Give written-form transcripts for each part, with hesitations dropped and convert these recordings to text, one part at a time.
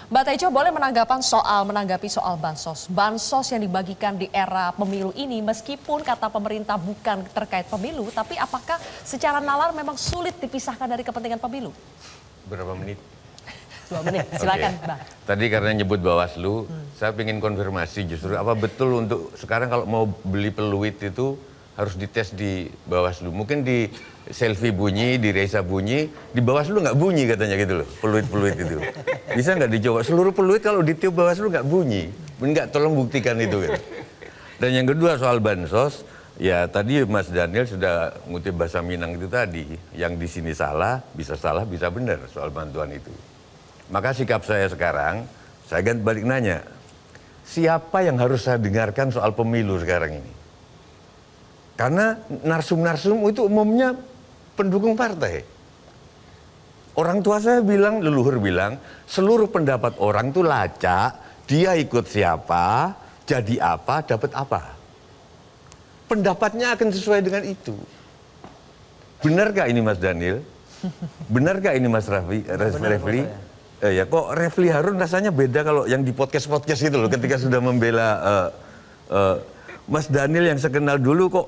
Mbak Tejo boleh menanggapi soal bansos. Bansos yang dibagikan di era pemilu ini meskipun kata pemerintah bukan terkait pemilu, tapi apakah secara nalar memang sulit dipisahkan dari kepentingan pemilu? Berapa menit? 2 menit, silakan Mbak. Tadi karena nyebut Bawaslu, saya ingin konfirmasi justru apa betul untuk sekarang kalau mau beli peluit itu harus dites di Bawaslu. Mungkin di selfie bunyi, di Reza bunyi, di Bawaslu nggak bunyi katanya gitu loh, peluit-peluit itu. Bisa nggak dicoba? Seluruh peluit kalau ditiup Bawaslu nggak bunyi. Nggak, tolong buktikan itu. Gitu. Dan yang kedua soal bansos, ya tadi Mas Daniel sudah ngutip bahasa Minang itu tadi, yang di sini salah, bisa benar soal bantuan itu. Maka sikap saya sekarang, saya ganti balik nanya, siapa yang harus saya dengarkan soal pemilu sekarang ini? Karena narsum-narsum itu umumnya pendukung partai. Orang tua saya bilang, leluhur bilang, seluruh pendapat orang itu lacak, dia ikut siapa, jadi apa, dapat apa. Pendapatnya akan sesuai dengan itu. Benarkah ini Mas Daniel? Benarkah ini Mas Refli? Ya kok Refli Harun rasanya beda kalau yang di podcast-podcast itu loh, ketika sudah membela Mas Daniel yang saya kenal dulu kok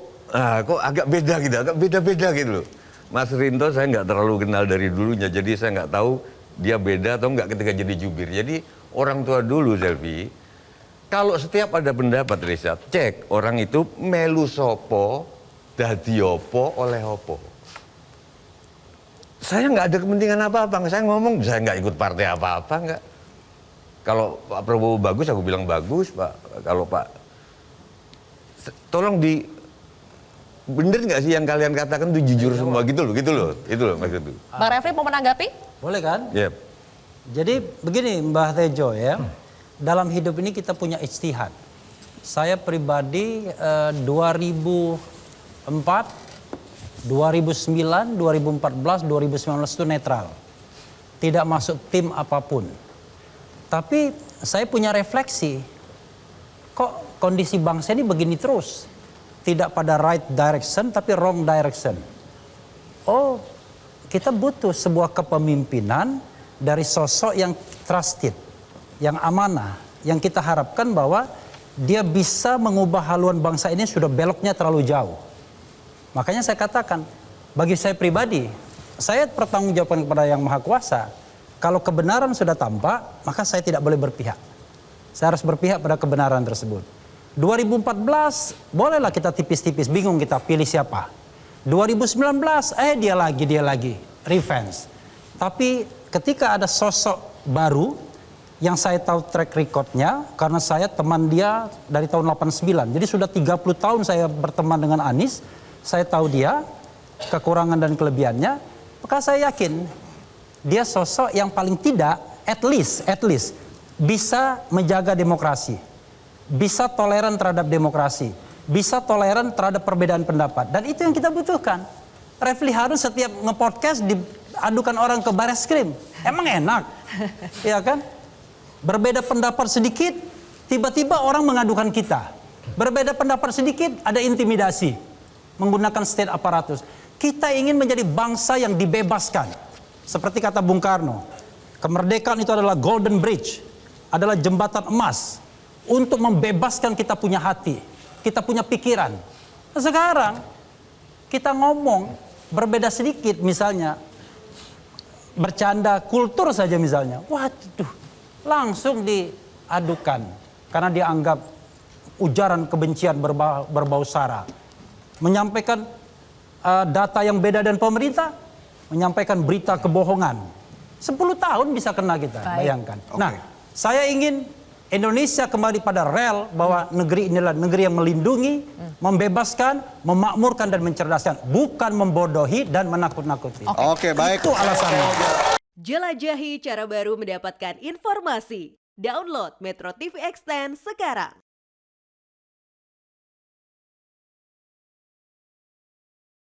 agak beda gitu, agak beda-beda gitu loh. Mas Rinto saya nggak terlalu kenal dari dulunya, jadi saya nggak tahu dia beda atau nggak ketika jadi jubir. Jadi orang tua dulu Selvi, kalau setiap ada pendapat riset, cek orang itu melu sopo, dadi opo, oleh opo. Saya nggak ada kepentingan apa-apa, saya ngomong saya nggak ikut partai apa-apa nggak. Kalau Pak Prabowo bagus, aku bilang bagus Pak. Kalau Pak, tolong bener nggak sih yang kalian katakan itu jujur semua gitu loh itu loh maksud itu. Bang Refli mau menanggapi? Boleh kan? Yep. Jadi begini Mbah Tejo ya, dalam hidup ini kita punya ijtihad. Saya pribadi 2004, 2009, 2014, 2019 itu netral. Tidak masuk tim apapun. Tapi saya punya refleksi, kok kondisi bangsa ini begini terus? Tidak pada right direction tapi wrong direction. Oh, kita butuh sebuah kepemimpinan dari sosok yang trusted, yang amanah, yang kita harapkan bahwa dia bisa mengubah haluan bangsa ini sudah beloknya terlalu jauh. Makanya saya katakan, bagi saya pribadi, saya bertanggungjawabkan kepada Yang Maha Kuasa. Kalau kebenaran sudah tampak, maka saya tidak boleh berpihak. Saya harus berpihak pada kebenaran tersebut. 2014, bolehlah kita tipis-tipis, bingung kita pilih siapa. 2019, dia lagi, revenge. Tapi ketika ada sosok baru, yang saya tahu track recordnya, karena saya teman dia dari tahun 89. Jadi sudah 30 tahun saya berteman dengan Anies, saya tahu dia, kekurangan dan kelebihannya, maka saya yakin dia sosok yang paling tidak, at least, bisa menjaga demokrasi, bisa toleran terhadap demokrasi, bisa toleran terhadap perbedaan pendapat. Dan itu yang kita butuhkan. Refli Harun setiap nge-podcast diadukan orang ke Bareskrim. Emang enak, ya kan? Berbeda pendapat sedikit, tiba-tiba orang mengadukan kita. Berbeda pendapat sedikit, ada intimidasi menggunakan state aparatus. Kita ingin menjadi bangsa yang dibebaskan. Seperti kata Bung Karno, kemerdekaan itu adalah golden bridge, adalah jembatan emas untuk membebaskan kita punya hati, kita punya pikiran. Nah, sekarang kita ngomong berbeda sedikit, misalnya bercanda kultur saja misalnya, waduh, langsung diadukan karena dianggap ujaran kebencian berbau sara. Menyampaikan data yang beda dan pemerintah, menyampaikan berita kebohongan. 10 tahun bisa kena kita, bayangkan. Okay. Nah, saya ingin Indonesia kembali pada rel bahwa negeri inilah negeri yang melindungi, membebaskan, memakmurkan dan mencerdaskan, bukan membodohi dan menakut-nakuti. Oke, baik. Itu alasannya. Jelajahi cara baru mendapatkan informasi. Download Metro TV Extend sekarang.